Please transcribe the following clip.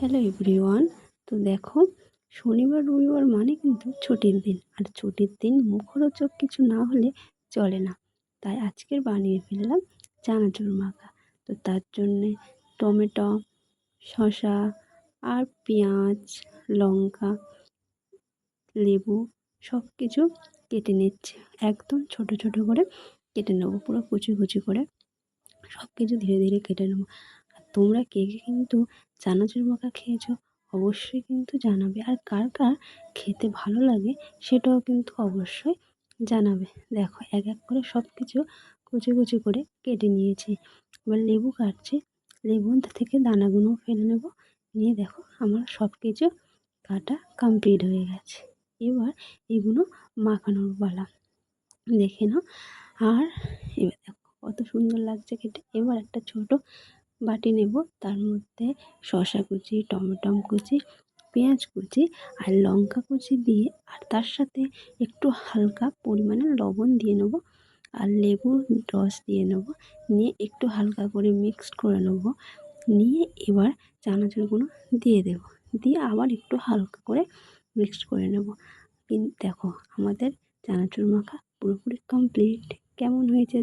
Hello everyone. তো দেখো, শনিবার রবিবার মানে কিন্তু ছুটির দিন, আর ছুটির দিন মুখরোচক কিছু না হলে চলে না। তাই আজকের বানিয়ে ফেললাম চানাচুর মাখা। তো তার জন্যে টমেটো, শসা আর পেঁয়াজ, লঙ্কা, লেবু সব কিছু কেটে নিচ্ছে। একদম ছোট ছোট করে কেটে নেবো, পুরো কুচি কুচি করে সব কিছু ধীরে ধীরে কেটে নেবো। আর তোমরা কে কে কিন্তু চানাচুর মাখা খেয়েছো অবশ্যই কিন্তু জানাবে, আর কার কার খেতে ভালো লাগে সেটাও কিন্তু অবশ্যই জানাবে। দেখো, এক এক করে সব কিছু কুচি কুচি করে কেটে নিয়েছি। এবার লেবু কাটছি, লেবু থেকে দানাগুলো ফেলে নেব। নিয়ে দেখো, আমার সব কিছু কাটা কমপ্লিট হয়ে গেছে। এবার এগুলো মাখানোর পালা, দেখে নাও। আর এবার দেখো কত সুন্দর লাগছে খেতে। এবার একটা ছোট বাটি নেব, তার মধ্যে শসা কুচি, টমেটো কুচি, পেঁয়াজ কুচি আর লঙ্কা কুচি দিয়ে, আর তার সাথে একটু হালকা পরিমাণে লবণ দিয়ে নেব, আর লেবুর রস দিয়ে নেব। নিয়ে একটু হালকা করে মিক্সড করে নেব। নিয়ে এবার চানাচুরগুলো দিয়ে দেব, দিয়ে আবার একটু হালকা করে মিক্সড করে নেব। দেখো, আমাদের চানাচুর মাখা পুরোপুরি কমপ্লিট। কেমন হয়েছে